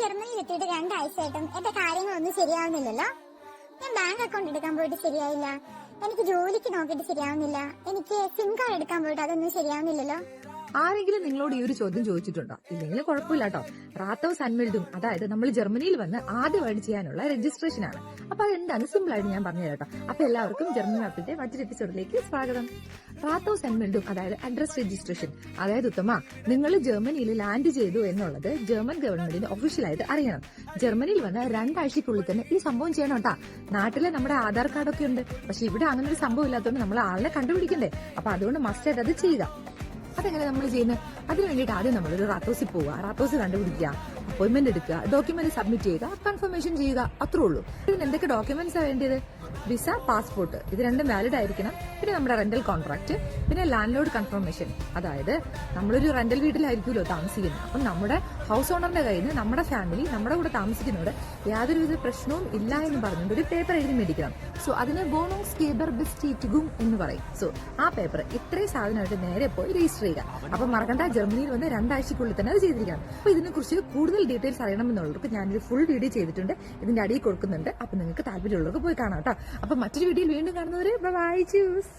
ജർമ്മനിയിൽ എത്തിയിട്ട് 2 ആഴ്ചയായിട്ടും എന്റെ കാര്യങ്ങളൊന്നും ശരിയാവുന്നില്ലല്ലോ. ഞാൻ ബാങ്ക് അക്കൗണ്ട് എടുക്കാൻ പോയിട്ട് ശരിയായില്ല, എനിക്ക് ജോലിക്ക് നോക്കിയിട്ട് ശരിയാവുന്നില്ല, എനിക്ക് സിം കാർഡ് എടുക്കാൻ പോയിട്ട് അതൊന്നും ശരിയാവുന്നില്ലല്ലോ. ആരെങ്കിലും നിങ്ങളോട് ഈ ഒരു ചോദ്യം ചോദിച്ചിട്ടുണ്ടോ? ഇല്ലെങ്കിൽ കുഴപ്പമില്ല കേട്ടോ. റാത്തോസ് അൻമെൽഡും, അതായത് നമ്മൾ ജർമ്മനിയിൽ വന്ന് ആദ്യമായിട്ട് ചെയ്യാനുള്ള രജിസ്ട്രേഷൻ ആണ്. അപ്പൊ അതെന്താണ് സിമ്പിൾ ആയിട്ട് ഞാൻ പറഞ്ഞു കേട്ടോ. അപ്പൊ എല്ലാവർക്കും ജർമ്മനി മാപ്പിന്റെ മറ്റൊരു എപ്പിസോഡിലേക്ക് സ്വാഗതം. റാത്തോസ് അൻമെൽഡും, അതായത് അഡ്രസ് രജിസ്ട്രേഷൻ. അതായത് ഉത്തമ, നിങ്ങൾ ജർമ്മനിയിൽ ലാൻഡ് ചെയ്തു എന്നുള്ളത് ജർമ്മൻ ഗവൺമെന്റിന് ഒഫീഷ്യലായിട്ട് അറിയണം. ജർമ്മനിയിൽ വന്ന് 2 ആഴ്ചക്കുള്ളിൽ തന്നെ ഈ സംഭവം ചെയ്യണം കേട്ടാ. നാട്ടിലെ നമ്മുടെ ആധാർ കാർഡൊക്കെ ഉണ്ട്, പക്ഷെ ഇവിടെ അങ്ങനെ ഒരു സംഭവം ഇല്ലാത്തതുകൊണ്ട് നമ്മൾ ആളിനെ കണ്ടുപിടിക്കണ്ടേ. അപ്പൊ അതുകൊണ്ട് മസ്റ്റ് ആയിട്ട് അത് ചെയ്യുക. അതെങ്ങനെ നമ്മൾ ചെയ്യുന്നത്? അതിന് വേണ്ടിയിട്ട് ആദ്യം നമ്മളൊരു റാത്തോസിൽ പോവുക, റാത്തോസ് കണ്ടുപിടിക്കുക, അപ്പോയിന്റ്മെന്റ് എടുക്കുക, ഡോക്യുമെന്റ് സബ്മിറ്റ് ചെയ്യുക, കൺഫർമേഷൻ ചെയ്യുക, അത്രേ ഉള്ളൂ. ഇതിന് എന്തൊക്കെ ഡോക്യുമെന്റ്സാണ് വേണ്ടത്? വിസ, പാസ്പോർട്ട്, ഇത് രണ്ടും വാലിഡ് ആയിരിക്കണം. പിന്നെ നമ്മുടെ റെന്റൽ കോൺട്രാക്ട്, പിന്നെ ലാൻഡ് ലോഡ് കൺഫർമേഷൻ. അതായത് നമ്മളൊരു റെന്റൽ വീട്ടിലായിരിക്കുമല്ലോ താമസിക്കുന്നത്. അപ്പം നമ്മുടെ ഹൗസ് ഓണറിന്റെ കയ്യിൽ നിന്ന് നമ്മുടെ ഫാമിലി നമ്മുടെ കൂടെ താമസിക്കുന്നതോടെ യാതൊരുവിധ പ്രശ്നവും ഇല്ല എന്ന് പറഞ്ഞുകൊണ്ട് ഒരു പേപ്പർ എഴുതി മേടിക്കണം. സോ അതിന് ബോണോസ് കേബർ ബെസ്റ്റീറ്റും എന്ന് പറയും. സോ ആ പേപ്പർ ഇത്രയും സാധനമായിട്ട് നേരെ പോയി രജിസ്റ്റർ ചെയ്യുക. അപ്പൊ മറക്കണ്ട, ജർമ്മനിയിൽ വന്ന് 2 ആഴ്ചക്കുള്ളിൽ തന്നെ അത് ചെയ്തിരിക്കണം. അപ്പൊ ഇതിനെക്കുറിച്ച് കൂടുതൽ ഡീറ്റെയിൽസ് അറിയണമെന്നുള്ളവർക്ക് ഞാനൊരു ഫുൾ വീഡിയോ ചെയ്തിട്ടുണ്ട്, ഇതിന്റെ അടിയിൽ കൊടുക്കുന്നുണ്ട്. അപ്പൊ നിങ്ങൾക്ക് താല്പര്യമുള്ളവർക്ക് പോയി കാണാം കേട്ടോ. അപ്പൊ മറ്റൊരു വീഡിയോയിൽ വീണ്ടും കാണുന്നവരെ ബൈ, ചൂസ്.